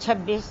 26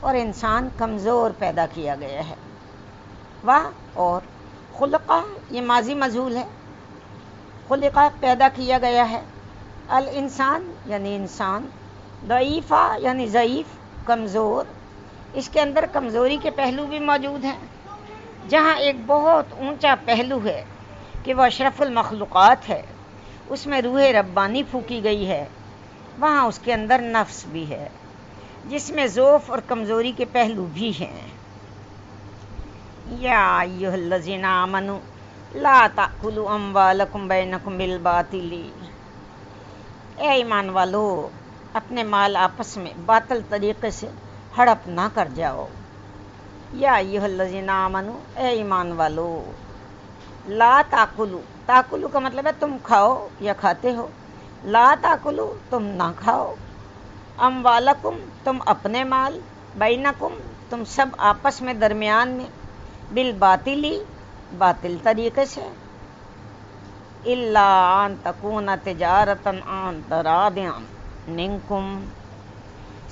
اور انسان کمزور پیدا کیا گیا ہے. واہ اور خلقہ یہ ماضی مجہول ہے. خلقہ پیدا کیا گیا ہے. الانسان یعنی انسان. ضعیفہ یعنی ضعیف کمزور. اس کے اندر کمزوری کے پہلو بھی موجود ہیں. جہاں ایک بہت اونچا پہلو ہے کہ وہ اشرف المخلوقات ہے، اس میں روح ربانی پھونکی گئی ہے، وہاں اس کے اندر نفس بھی ہے جس میں ضعف اور کمزوری کے پہلو بھی ہیں. یا ایھا الذین آمنوا لا تأکلوا اموالکم بینکم بالباطل. اے ایمان والو، اپنے مال آپس میں باطل طریقے سے ہڑپ نہ کر جاؤ. یا ایھا الذین آمنوا، اے ایمان والو. لا تاکلو، تاکلو کا مطلب ہے تم کھاؤ یا کھاتے ہو. لا تاکلو تم نہ کھاؤ. اموالکم تم اپنے مال. بینکم تم سب آپس میں درمیان میں. بالباطلی باطل طریقے سے. الا ان تکون تجارتا عن تراض منکم،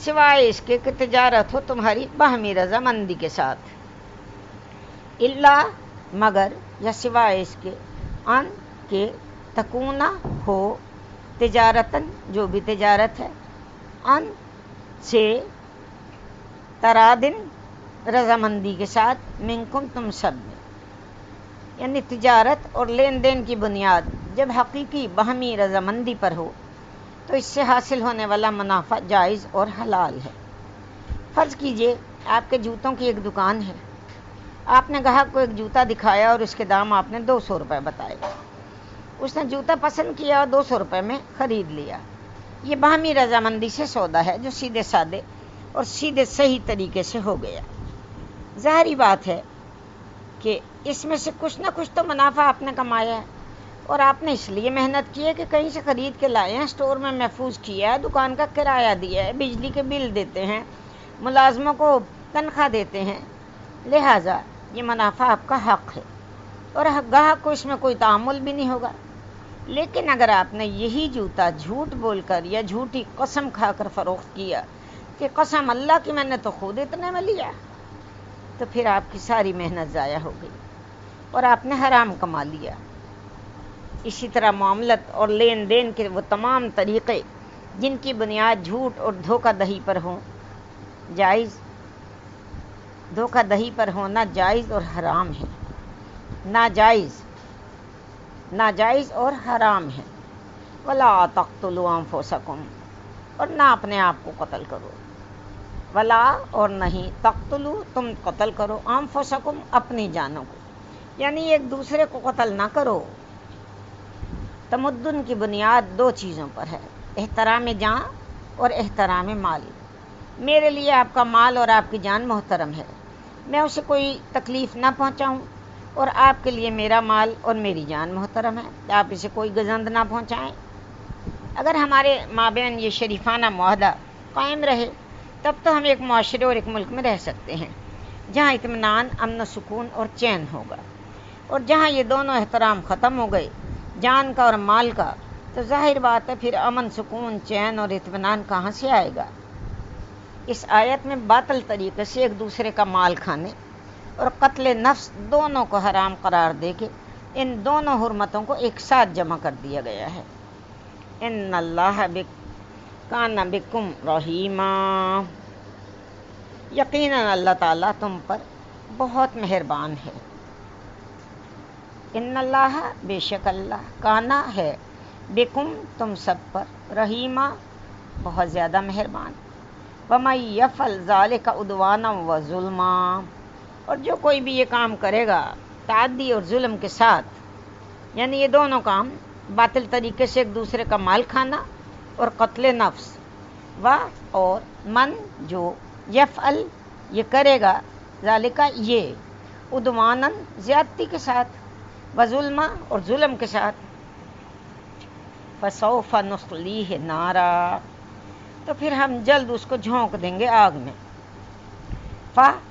سوائے اس کے کہ تجارت ہو تمہاری باہمی رضامندی کے ساتھ. الا مگر یا سوائے اس کے، ان کے تکونا ہو، تجارتن جو بھی تجارت ہے، ان سے ترادن رضامندی کے ساتھ، منکم تم سب میں. یعنی تجارت اور لین دین کی بنیاد جب حقیقی باہمی رضامندی پر ہو تو اس سے حاصل ہونے والا منافع جائز اور حلال ہے. فرض کیجئے آپ کے جوتوں کی ایک دکان ہے. آپ نے گاہک کو ایک جوتا دکھایا اور اس کے دام آپ نے 200 روپے بتائے. اس نے جوتا پسند کیا اور 200 روپے میں خرید لیا. یہ باہمی رضامندی سے سودا ہے جو سیدھے سادے اور سیدھے صحیح طریقے سے ہو گیا. ظاہری بات ہے کہ اس میں سے کچھ نہ کچھ تو منافع آپ نے کمایا ہے، اور آپ نے اس لیے محنت کی ہے کہ کہیں سے خرید کے لائے ہیں، اسٹور میں محفوظ کیا ہے، دکان کا کرایہ دیا ہے، بجلی کے بل دیتے ہیں، ملازموں کو تنخواہ دیتے ہیں، لہٰذا یہ منافع آپ کا حق ہے اور گاہک کو اس میں کوئی تعامل بھی نہیں ہوگا. لیکن اگر آپ نے یہی جوتا جھوٹ بول کر یا جھوٹی قسم کھا کر فروخت کیا کہ قسم اللہ کی میں نے تو خود اتنے میں لیا، تو پھر آپ کی ساری محنت ضائع ہو گئی اور آپ نے حرام کما لیا. اسی طرح معاملت اور لین دین کے وہ تمام طریقے جن کی بنیاد جھوٹ اور دھوکہ دہی پر ہوں، جائز دھوکہ دہی پر ہونا جائز اور حرام ہے، ناجائز اور حرام ہے. ولا تقتلوا انفسکم، اور نہ اپنے آپ کو قتل کرو. ولا اور نہیں، تقتلوا تم قتل کرو، انفسکم اپنی جانوں کو، یعنی ایک دوسرے کو قتل نہ کرو. تمدن کی بنیاد 2 چیزوں پر ہے، احترام جان اور احترام مال. میرے لیے آپ کا مال اور آپ کی جان محترم ہے، میں اسے کوئی تکلیف نہ پہنچاؤں، اور آپ کے لیے میرا مال اور میری جان محترم ہے، آپ اسے کوئی گزند نہ پہنچائیں. اگر ہمارے مابین یہ شریفانہ معاہدہ قائم رہے تب تو ہم ایک معاشرے اور ایک ملک میں رہ سکتے ہیں جہاں اطمینان، امن و سکون اور چین ہوگا. اور جہاں یہ دونوں احترام ختم ہو گئے، جان کا اور مال کا، تو ظاہر بات ہے پھر امن، سکون، چین اور اطمینان کہاں سے آئے گا. اس آیت میں باطل طریقے سے ایک دوسرے کا مال کھانے اور قتل نفس دونوں کو حرام قرار دے کے ان دونوں حرمتوں کو ایک ساتھ جمع کر دیا گیا ہے. ان اللہ کان بکم رحیما، یقیناً اللہ تعالیٰ تم پر بہت مہربان ہے. ان اللہ بے شک اللہ، کانا ہے، بکم تم سب پر، رحیمہ بہت زیادہ مہربان. وَمَن يَفْعَلْ ذَلِكَ عُدْوَانًا وَظُلْمًا، اور جو کوئی بھی یہ کام کرے گا تعدی اور ظلم کے ساتھ، یعنی یہ دونوں کام باطل طریقے سے ایک دوسرے کا مال کھانا اور قتل نفس، اور من جو یفعل یہ کرے گا، ذالک یہ، عدواناً زیادتی کے ساتھ، وظلما اور ظلم کے ساتھ، فسوف نصلیہ نارا تو پھر ہم جلد اس کو جھونک دیں گے آگ میں.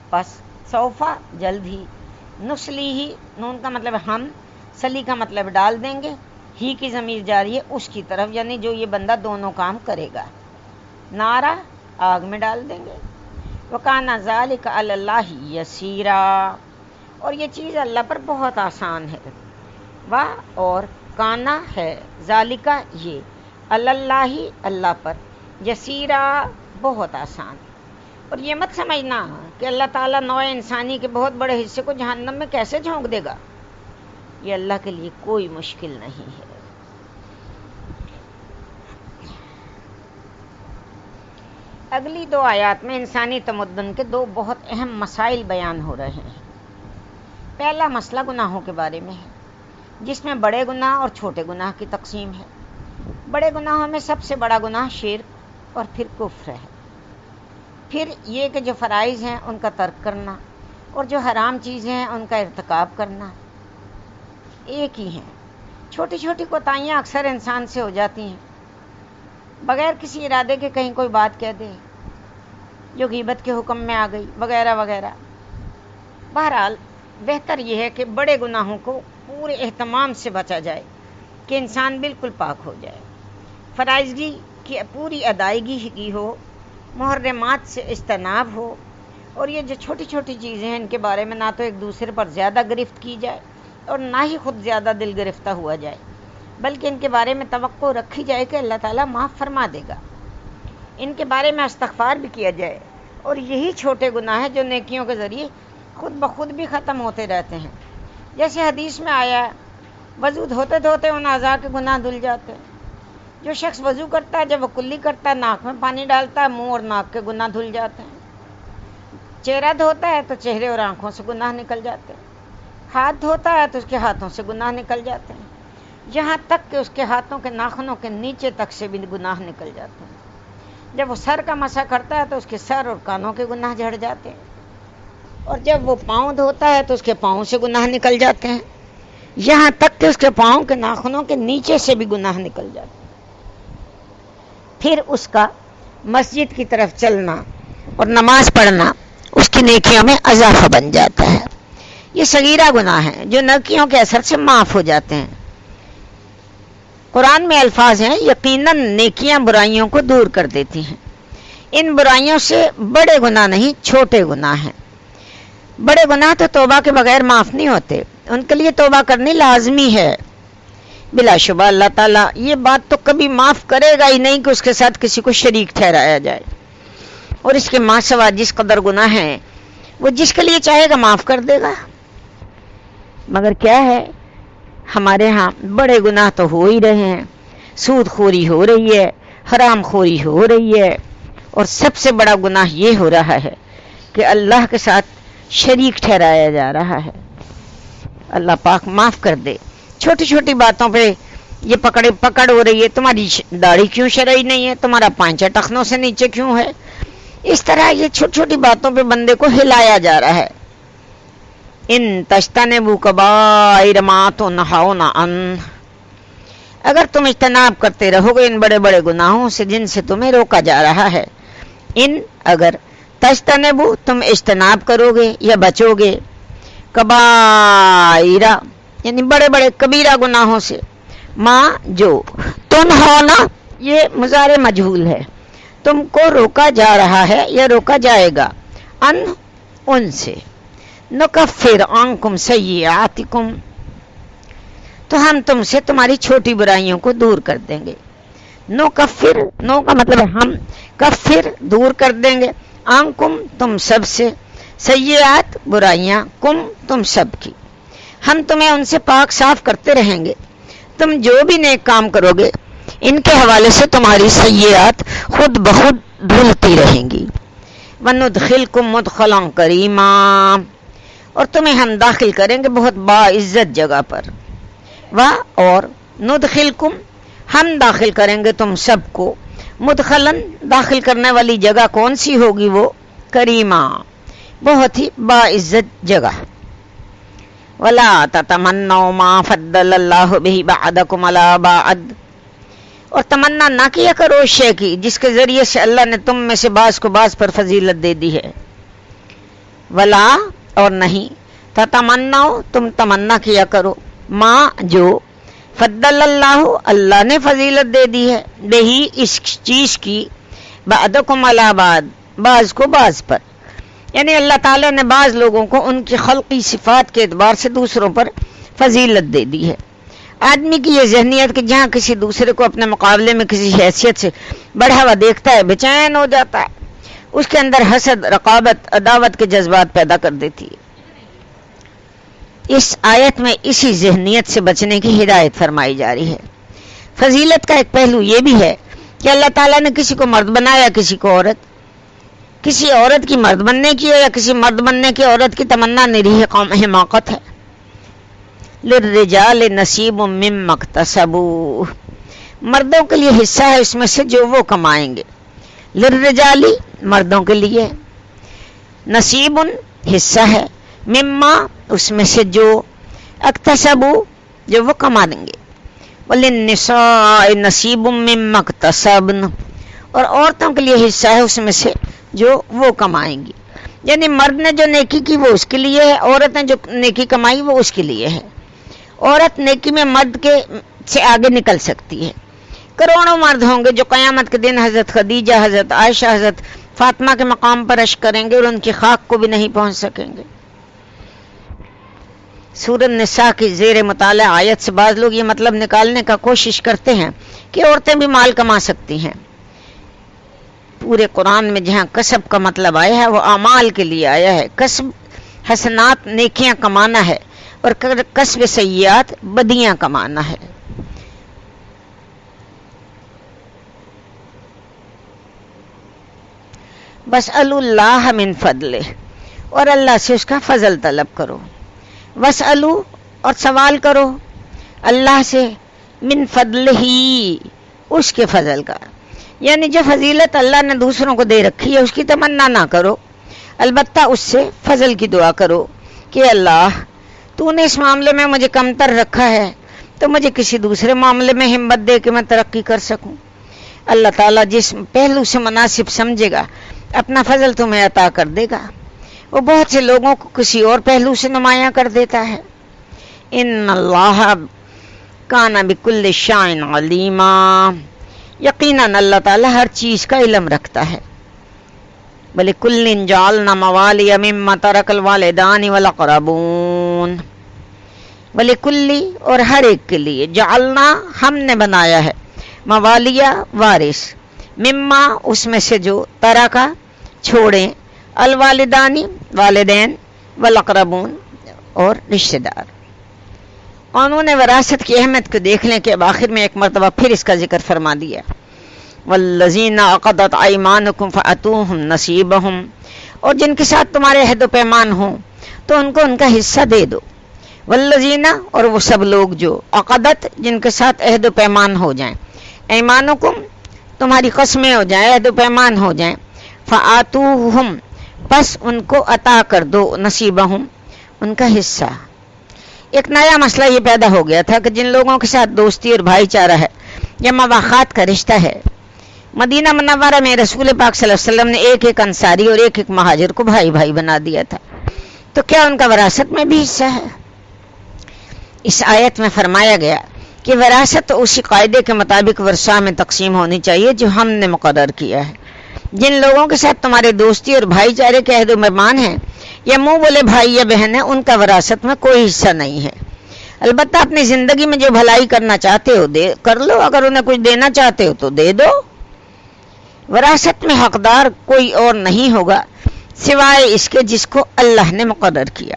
پس سوفا جلد ہی، نصلیہ نون کا مطلب ہم، سلی کا مطلب ڈال دیں گے، ہی کی ضمیر جاری ہے اس کی طرف، یعنی جو یہ بندہ دونوں کام کرے گا، نارا آگ میں ڈال دیں گے. وَكَانَ ذَلِكَ عَلَى اللَّهِ يَسِيرًا، اور یہ چیز اللہ پر بہت آسان ہے. اور کانا ہے ذالکا یہ علی اللہ اللہ پر یسیرا بہت آسان. اور یہ مت سمجھنا کہ اللہ تعالیٰ نوع انسانی کے بہت بڑے حصے کو جہنم میں کیسے جھونک دے گا. یہ اللہ کے لیے کوئی مشکل نہیں ہے. اگلی 2 آیات میں انسانی تمدن کے 2 بہت اہم مسائل بیان ہو رہے ہیں. پہلا مسئلہ گناہوں کے بارے میں ہے، جس میں بڑے گناہ اور چھوٹے گناہ کی تقسیم ہے. بڑے گناہوں میں سب سے بڑا گناہ شرک اور پھر کفر ہے. پھر یہ کہ جو فرائض ہیں ان کا ترک کرنا اور جو حرام چیزیں ہیں ان کا ارتکاب کرنا ایک ہی ہیں. چھوٹی چھوٹی کوتاہیاں اکثر انسان سے ہو جاتی ہیں بغیر کسی ارادے کے، کہیں کوئی بات کہہ دے جو غیبت کے حکم میں آ گئی وغیرہ وغیرہ. بہرحال بہتر یہ ہے کہ بڑے گناہوں کو پورے اہتمام سے بچا جائے کہ انسان بالکل پاک ہو جائے، فرائض کی پوری ادائیگی کی ہو، محرمات سے اجتناب ہو. اور یہ جو چھوٹی چھوٹی چیزیں ہیں ان کے بارے میں نہ تو ایک دوسرے پر زیادہ گرفت کی جائے اور نہ ہی خود زیادہ دل گرفتہ ہوا جائے، بلکہ ان کے بارے میں توقع رکھی جائے کہ اللہ تعالیٰ معاف فرما دے گا. ان کے بارے میں استغفار بھی کیا جائے. اور یہی چھوٹے گناہ ہیں جو نیکیوں کے ذریعے خود بخود بھی ختم ہوتے رہتے ہیں. جیسے حدیث میں آیا ہے وضو دھوتے دھوتے ان اعضاء کے گناہ دھل جاتے ہیں. جو شخص وضو کرتا ہے جب وہ کلی کرتا ہے ناک میں پانی ڈالتا ہے، منہ اور ناک کے گناہ دھل جاتے ہیں. چہرہ دھوتا ہے تو چہرے اور آنکھوں سے گناہ نکل جاتے ہیں. ہاتھ دھوتا ہے تو اس کے ہاتھوں سے گناہ نکل جاتے ہیں، یہاں تک کہ اس کے ہاتھوں کے ناخنوں کے نیچے تک سے بھی گناہ نکل جاتے ہیں. جب وہ سر کا مسح کرتا ہے تو اس کے سر اور کانوں کے گناہ جھڑ جاتے ہیں. اور جب وہ پاؤں دھوتا ہے تو اس کے پاؤں سے گناہ نکل جاتے ہیں، یہاں تک کہ اس کے پاؤں کے ناخنوں کے نیچے سے بھی گناہ نکل جاتے ہیں. پھر اس کا مسجد کی طرف چلنا اور نماز پڑھنا اس کی نیکیوں میں اضافہ بن جاتا ہے. یہ صغیرہ گناہ ہیں جو نیکیوں کے اثر سے معاف ہو جاتے ہیں. قرآن میں الفاظ ہیں یقیناً نیکیاں برائیوں کو دور کر دیتی ہیں. ان برائیوں سے بڑے گناہ نہیں چھوٹے گناہ ہیں. بڑے گناہ تو توبہ کے بغیر معاف نہیں ہوتے، ان کے لیے توبہ کرنی لازمی ہے. بلا شبہ اللہ تعالیٰ یہ بات تو کبھی معاف کرے گا ہی نہیں کہ اس کے ساتھ کسی کو شریک ٹھہرایا جائے. اور اس کے ماں سوا جس قدر گناہ ہیں وہ جس کے لیے چاہے گا معاف کر دے گا. مگر کیا ہے، ہمارے ہاں بڑے گناہ تو ہو ہی رہے ہیں. سود خوری ہو رہی ہے، حرام خوری ہو رہی ہے، اور سب سے بڑا گناہ یہ ہو رہا ہے کہ اللہ کے ساتھ شریک ٹھہرایا جا رہا ہے. اللہ پاک معاف کر دے. چھوٹی چھوٹی باتوں پہ یہ پکڑ ہو رہی ہے، تمہاری داڑھی کیوں شرعی نہیں ہے، تمہارا پانچا ٹخنوں سے نیچے کیوں ہے. اس طرح یہ چھوٹی چھوٹی باتوں پہ بندے کو ہلایا جا رہا ہے. ان تجتنبوا کبائر ما تنہون عنہ، اگر تم اجتناب کرتے رہو گے ان بڑے بڑے گناہوں سے جن سے تمہیں روکا جا رہا ہے. ان اگر تجتنبوا تم اجتناب کرو گے یا بچو گے، کبائر یعنی بڑے بڑے کبیرہ گناہوں سے، ماں جو تنہونا یہ مضارع مجہول ہے، تم کو روکا جا رہا ہے یا روکا جائے گا، ان سے. نکفر عنکم سیئاتکم تو ہم تم سے تمہاری چھوٹی برائیوں کو دور کر دیں گے. نکفر نو کا مطلب ہے ہم، کفر دور کر دیں گے، عنکم تم سب سے، سیئات برائیاں، کم تم سب کی، ہم تمہیں ان سے پاک صاف کرتے رہیں گے. تم جو بھی نیک کام کرو گے ان کے حوالے سے تمہاری سیئات خود بخود دھلتی رہیں گی. وندخلکم مدخلا کریما اور تمہیں ہم داخل کریں گے بہت باعزت جگہ پر. اور ندخلکم ہم داخل کریں گے تم سب کو، مدخلن داخل کرنے والی جگہ کون سی ہوگی، وہ کریما بہت ہی باعزت جگہ. ولا تتمنوا ما فضل اللہ بہ بعضکم علی بعض اور تمنا نہ کیا کرو اس شے کی جس کے ذریعے سے اللہ نے تم میں سے بعض کو بعض پر فضیلت دے دی ہے. ولا اور نہیں، تتمنوا تم تمنا کیا کرو، ماں جو فضل اللہ اللہ نے فضیلت دے دی ہے، بہی اس چیز کی، بعضکم علی بعض بعض کو بعض پر، یعنی اللہ تعالیٰ نے بعض لوگوں کو ان کی خلقی صفات کے اعتبار سے دوسروں پر فضیلت دے دی ہے۔ آدمی کی یہ ذہنیت کہ جہاں کسی دوسرے کو اپنے مقابلے میں کسی حیثیت سے بڑھا ہوا دیکھتا ہے بے چین ہو جاتا ہے، اس کے اندر حسد، رقابت، عداوت کے جذبات پیدا کر دیتی ہے۔ اس آیت میں اسی ذہنیت سے بچنے کی ہدایت فرمائی جا رہی ہے۔ فضیلت کا ایک پہلو یہ بھی ہے کہ اللہ تعالیٰ نے کسی کو مرد بنایا، کسی کو عورت، کسی عورت کی مرد بننے کی یا کسی مرد بننے کی عورت کی تمنا نریح حماقت ہے۔ للرجال نصیب مما اکتسبوا، مردوں کے لیے حصہ ہے اس میں سے جو وہ کمائیں گے۔ للرجالی مردوں کے لیے، نصیب حصہ ہے، مما اس میں سے جو، اکتسبوا جو وہ کما دیں گے، وللنساء نصیب مما اکتسبن، اور عورتوں کے لیے حصہ ہے اس میں سے جو وہ کمائیں گی۔ یعنی مرد نے جو نیکی کی وہ اس کے لیے ہے، عورت نے جو نیکی کمائی وہ اس کے لیے ہے۔ عورت نیکی میں مرد کے سے آگے نکل سکتی ہے۔ کروڑوں مرد ہوں گے جو قیامت کے دن حضرت خدیجہ، حضرت عائشہ، حضرت فاطمہ کے مقام پر رشک کریں گے اور ان کی خاک کو بھی نہیں پہنچ سکیں گے۔ سورۃ النساء کی زیر مطالعہ آیت سے بعض لوگ یہ مطلب نکالنے کا کوشش کرتے ہیں کہ عورتیں بھی مال کما سکتی ہیں۔ پورے قرآن میں جہاں کسب کا مطلب آیا ہے وہ اعمال کے لیے آیا ہے۔ کسب حسنات نیکیاں کمانا ہے اور کسب سیئات بدیاں کمانا ہے۔ وَاسْأَلُوا اللَّهَ مِن فَضْلِهِ، اور اللہ سے اس کا فضل طلب کرو۔ وَاسْأَلُوا اور سوال کرو اللہ سے، من فضلہ اس کے فضل کا، یعنی جو فضیلت اللہ نے دوسروں کو دے رکھی ہے اس کی تمنا نہ کرو، البتہ اس سے فضل کی دعا کرو کہ اللہ تو نے اس معاملے میں مجھے کمتر رکھا ہے تو مجھے کسی دوسرے معاملے میں ہمت دے کہ میں ترقی کر سکوں۔ اللہ تعالیٰ جس پہلو سے مناسب سمجھے گا اپنا فضل تمہیں عطا کر دے گا۔ وہ بہت سے لوگوں کو کسی اور پہلو سے نمایاں کر دیتا ہے۔ ان اللہ کان بکل شیء علیما، یقیناً اللہ تعالیٰ ہر چیز کا علم رکھتا ہے۔ وَلِكُلٍّ جَعَلْنَا مَوَالِيَ مِمَّا تَرَكَ الْوَالِدَانِ وَالْأَقْرَبُونَ، وَلِكُلِّ اور ہر ایک کے لیے، جعلنا ہم نے بنایا ہے، موالیہ وارث، مما اس میں سے جو، ترکا چھوڑیں، الوالدانی والدین، والاقربون اور رشتہ دار۔ قانون وراثت کی اہمیت کو دیکھ لیں کہ اب آخر میں ایک مرتبہ پھر اس کا ذکر فرما دیا۔ والذین عقدت ایمانکم فأتوہم نصیبہم، اور جن کے ساتھ تمہارے عہد و پیمان ہوں تو ان کو ان کا حصہ دے دو۔ والذین اور وہ سب لوگ جو، عقدت جن کے ساتھ عہد و پیمان ہو جائیں، ایمانکم تمہاری قسمیں ہو جائیں، عہد و پیمان ہو جائیں، فآتوہم بس ان کو عطا کر دو، نصیبہم ان کا حصہ۔ ایک نیا مسئلہ یہ پیدا ہو گیا تھا کہ جن لوگوں کے ساتھ دوستی اور بھائی چارہ ہے یا مواخات کا رشتہ ہے، مدینہ منورہ میں رسول پاک صلی اللہ علیہ وسلم نے ایک ایک انصاری اور ایک ایک مہاجر کو بھائی بھائی بنا دیا تھا، تو کیا ان کا وراثت میں بھی حصہ ہے؟ اس آیت میں فرمایا گیا کہ وراثت اسی قاعدے کے مطابق ورثہ میں تقسیم ہونی چاہیے جو ہم نے مقرر کیا ہے۔ جن لوگوں کے ساتھ تمہارے دوستی اور بھائی چارے کے عہد و پیمان ہیں یا منہ بولے بھائی یا بہن ہیں، ان کا وراثت میں کوئی حصہ نہیں ہے۔ البتہ اپنی زندگی میں جو بھلائی کرنا چاہتے ہو دے کر لو، اگر انہیں کچھ دینا چاہتے ہو تو دے دو۔ وراثت میں حقدار کوئی اور نہیں ہوگا سوائے اس کے جس کو اللہ نے مقرر کیا۔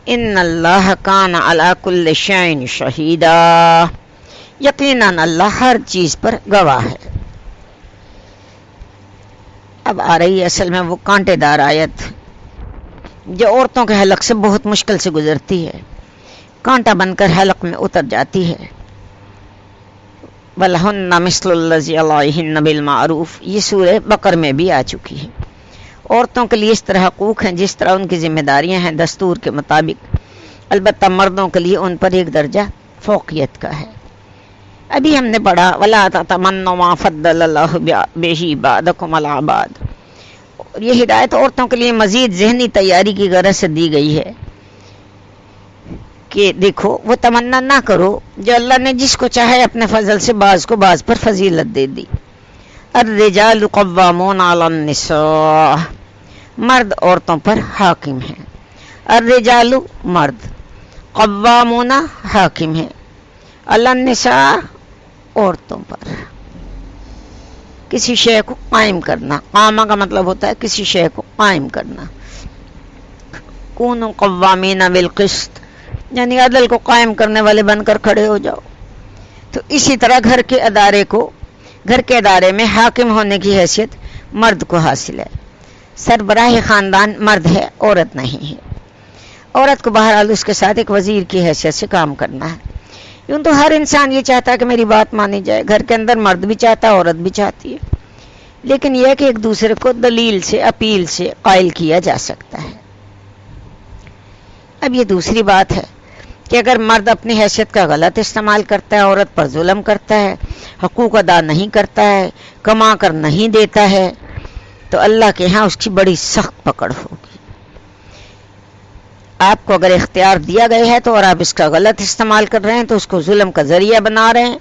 ان اللہ کان علی کل شیء شہیدا، یقیناً اللہ ہر چیز پر گواہ ہے۔ اب آ رہی ہے اصل میں وہ کانٹے دار آیت جو عورتوں کے حلق سے بہت مشکل سے گزرتی ہے، کانٹا بن کر حلق میں اتر جاتی ہے۔ وَلَهُنَّ مِثْلُ الَّذِي عَلَيْهِنَّ بِالْمَعْرُوفِ، یہ سورہ بقر میں بھی آ چکی ہے۔ عورتوں کے لیے اس طرح حقوق ہیں جس طرح ان کی ذمہ داریاں ہیں دستور کے مطابق، البتہ مردوں کے لیے ان پر ایک درجہ فوقیت کا ہے۔ ابھی ہم نے پڑھا وَلَا تَتَمَنَّوْا مَا فَضَّلَ اللَّهُ بِهِ بَعْضَكُمْ عَلَىٰ بَعْضٍ، اور یہ ہدایت عورتوں کے لیے مزید ذہنی تیاری کی غرض سے دی گئی ہے کہ دیکھو وہ تمنا نہ کرو جو اللہ نے جس کو چاہے اپنے فضل سے بعض کو بعض پر فضیلت دے دی۔ الرجال قوامون علی النساء، مرد عورتوں پر حاکم ہیں. الرجال مرد، قوامون حاکم ہیں، علی النساء عورتوں پر. کسی شے کو قائم کرنا، قامہ کا مطلب ہوتا ہے کسی شے کو قائم کرنا. کونوا قوامین بالقسط، یعنی عدل کو قائم کرنے والے بن کر کھڑے ہو جاؤ. تو اسی طرح گھر کے ادارے میں حاکم ہونے کی حیثیت مرد کو حاصل ہے. سربراہ خاندان مرد ہے، عورت نہیں ہے. عورت کو بہرحال اس کے ساتھ ایک وزیر کی حیثیت سے کام کرنا ہے. یوں تو ہر انسان یہ چاہتا ہے کہ میری بات مانی جائے. گھر کے اندر مرد بھی چاہتا ہے، عورت بھی چاہتی ہے، لیکن یہ کہ ایک دوسرے کو دلیل سے، اپیل سے قائل کیا جا سکتا ہے. اب یہ دوسری بات ہے کہ اگر مرد اپنی حیثیت کا غلط استعمال کرتا ہے، عورت پر ظلم کرتا ہے، حقوق ادا نہیں کرتا ہے، کما کر نہیں دیتا ہے، تو اللہ کے ہاں اس کی بڑی سخت پکڑ ہوگی. آپ کو اگر اختیار دیا گیا ہے تو اور آپ اس کا غلط استعمال کر رہے ہیں، تو اس کو ظلم کا ذریعہ بنا رہے ہیں،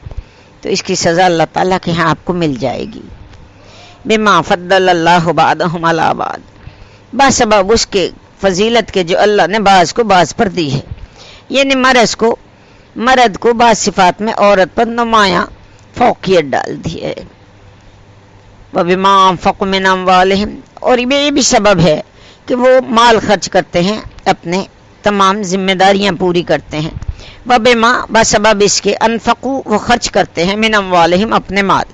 تو اس کی سزا اللہ تعالیٰ کے ہاں آپ کو مل جائے گی. بما فضل اللہ بعضهم علی بعض، بسبب اس کے فضیلت کے جو اللہ نے بعض کو بعض پر دی ہے. یعنی مرد کو بعض صفات میں عورت پر نمایاں فوقیت ڈال دی ہے. وبما انفقوا من اموالهم، اور یہ بھی سبب ہے کہ وہ مال خرچ کرتے ہیں، اپنے تمام ذمہ داریاں پوری کرتے ہیں. وبما، بسبب اس کے، انفقوا، وہ خرچ کرتے ہیں، من اموالهم، اپنے مال.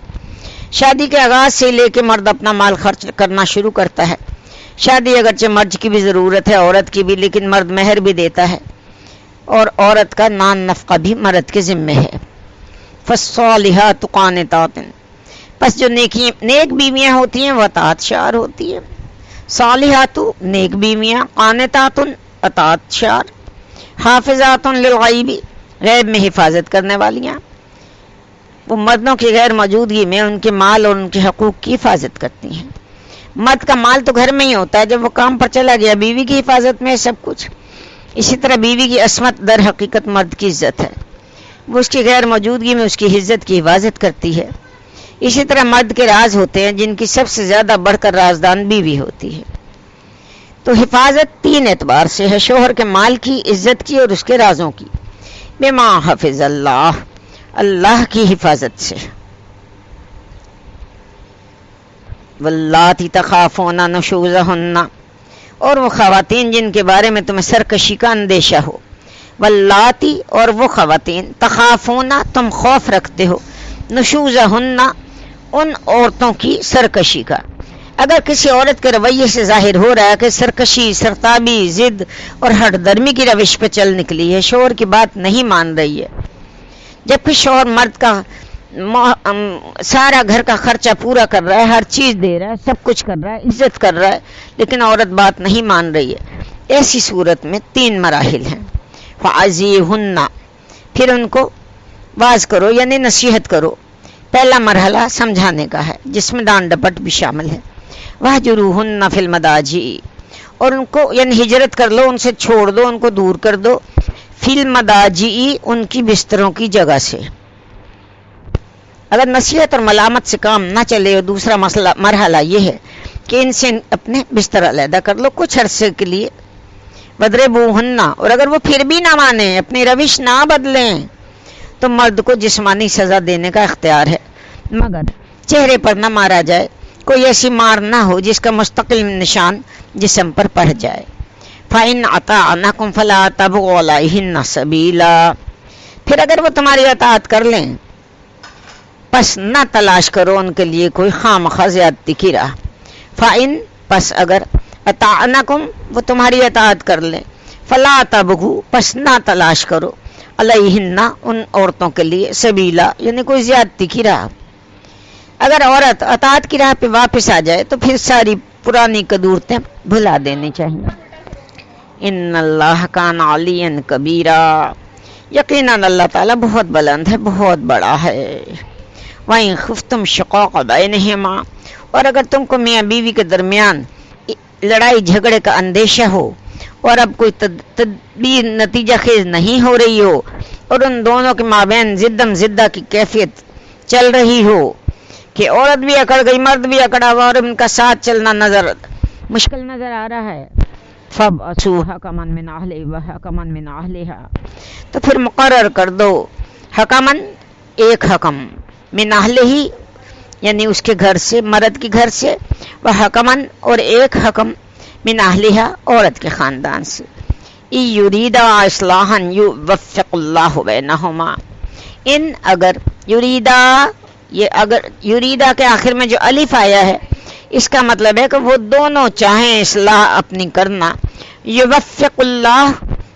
شادی کے آغاز سے لے کے مرد اپنا مال خرچ کرنا شروع کرتا ہے. شادی اگرچہ مرد کی بھی ضرورت ہے، عورت کی بھی، لیکن مرد مہر بھی دیتا ہے اور عورت کا نان نفقہ بھی مرد کے ذمہ ہے. فالصالحات قانتات، پس جو نیک بیویاں ہوتی ہیں وہ اطاعت شار ہوتی ہیں. صالحات نیک بیویاں، قانتات اطاعت شار، حافظات للغیب غیب میں حفاظت کرنے والیاں، وہ مردوں کی غیر موجودگی میں ان کے مال اور ان کے حقوق کی حفاظت کرتی ہیں. مرد کا مال تو گھر میں ہی ہوتا ہے، جب وہ کام پر چلا گیا بیوی کی حفاظت میں سب کچھ. اسی طرح بیوی کی عصمت در حقیقت مرد کی عزت ہے، وہ اس کی غیر موجودگی میں اس کی عزت کی حفاظت کرتی ہے. اسی طرح مرد کے راز ہوتے ہیں جن کی سب سے زیادہ بڑھ کر رازدان بیوی ہوتی ہے. تو حفاظت تین اعتبار سے ہے، شوہر کے مال کی، عزت کی اور اس کے رازوں کی. بما حفظ اللہ، اللہ کی حفاظت سے. واللاتی تخافون نشوزہن، اور وہ خواتین جن کے بارے میں تمہیں سرکشی کا اندیشہ ہو. واللاتی، اور وہ خواتین، تخافون، تم خوف رکھتے ہو، نشوزہن، ان عورتوں کی سرکشی کا. اگر کسی عورت کے رویے سے ظاہر ہو رہا ہے کہ سرکشی، سرتابی، ضد اور ہٹ درمی کی روش پہ چل نکلی ہے، شوہر کی بات نہیں مان رہی ہے، جبکہ شوہر مرد کا سارا گھر کا خرچہ پورا کر رہا ہے، ہر چیز دے رہا ہے، سب کچھ کر رہا ہے، عزت کر رہا ہے، لیکن عورت بات نہیں مان رہی ہے، ایسی صورت میں تین مراحل ہیں. فعزیہن، پھر ان کو واز کرو یعنی نصیحت کرو. پہلا مرحلہ سمجھانے کا ہے جس میں ڈانٹ ڈپٹ بھی شامل ہے. وہجروہن فی المضاجع، اور ان کو یعنی ہجرت کر لو، ان سے چھوڑ دو، ان کو دور کر دو. فی المضاجع، ان کی بستروں کی جگہ سے. اگر نصیحت اور ملامت سے کام نہ چلے، اور دوسرا مرحلہ یہ ہے کہ ان سے اپنے بستر علیحدہ کر لو کچھ عرصے کے لیے. وَاضْرِبُوهُنَّ، اور اگر وہ پھر بھی نہ مانیں، اپنی روش نہ بدلیں، تو مرد کو جسمانی سزا دینے کا اختیار ہے، مگر چہرے پر نہ مارا جائے، کوئی ایسی مار نہ ہو جس کا مستقل نشان جسم پر پڑ جائے. فَإِنْ أَطَاعْنَكُمْ فَلَا تَبْغُوا عَلَيْهِنَّ سَبِيلًا، پھر اگر وہ تمہاری اطاعت کر لیں پس نہ تلاش کرو ان کے لیے کوئی خامخواہ زیادتی کی راہ. فَإِنْ، پس اگر، اطاعنکم، وہ تمہاری اطاعت کر لیں، فلا تبغوا، پس نہ تلاش کرو، علیہن، ان عورتوں کے لیے، سبیلا، یعنی کوئی زیادتی کی راہ. اگر عورت اطاعت کی راہ پہ واپس آ جائے تو پھر ساری پرانی قدورتیں بھلا دینی چاہیے. ان اللہ کان علیا کبیرا، یقیناً اللہ تعالیٰ بہت بلند ہے، بہت بڑا ہے. وَإِن خِفْتُمْ شِقَاقَ بَيْنِهِمَا، اور اگر تم کو میاں بیوی کے درمیان لڑائی جھگڑے کا اندیشہ ہو اور اب کوئی تدبیر نتیجہ خیز نہیں ہو رہی ہو اور ان دونوں کے مابین زدم زدہ کی کیفیت چل رہی ہو کہ عورت بھی اکڑ گئی، مرد بھی اکڑا ہوا اور ان کا ساتھ چلنا نظر مشکل نظر آ رہا ہے، فَابْعَثُوا حَكَمًا مِّنْ أَهْلِهِ وَحَكَمًا مِّنْ أَهْلِهَا، تو پھر مقرر کر دو حکمن ایک حکم، من اہلہ یعنی اس کے گھر سے، مرد کے گھر سے، وحکمن اور ایک حکم من اہلہا عورت کے خاندان سے، ان یریدا اصلاحا یوفق اللہ بینہما، ان اگر یریدا، یہ اگر یریدا کے آخر میں جو الف آیا ہے اس کا مطلب ہے کہ وہ دونوں چاہیں اصلاح اپنی کرنا، یوفق اللہ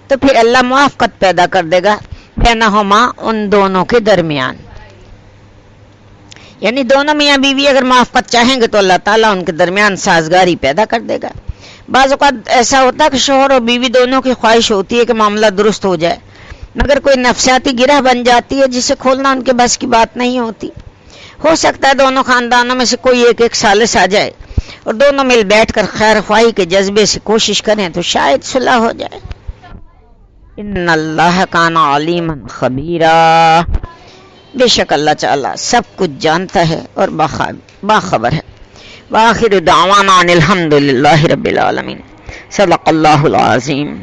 تو پھر اللہ موافقت پیدا کر دے گا، بینہما ان دونوں کے درمیان، یعنی دونوں میاں بیوی اگر موافقت چاہیں گے تو اللہ تعالیٰ ان کے درمیان سازگاری پیدا کر دے گا۔ بعض اوقات ایسا ہوتا ہے کہ شوہر اور بیوی دونوں کی خواہش ہوتی ہے کہ معاملہ درست ہو جائے، مگر کوئی نفسیاتی گرہ بن جاتی ہے جسے کھولنا ان کے بس کی بات نہیں ہوتی۔ ہو سکتا ہے دونوں خاندانوں میں سے کوئی ایک ثالث آ جائے اور دونوں مل بیٹھ کر خیر خواہی کے جذبے سے کوشش کریں تو شاید صلح ہو جائے۔ ان اللہ کان علیما خبیرا، بے شک اللہ تعالی سب کچھ جانتا ہے اور باخبر ہے۔ وآخر دعوانا ان الحمد للہ رب العالمین۔ صدق اللہ العظیم۔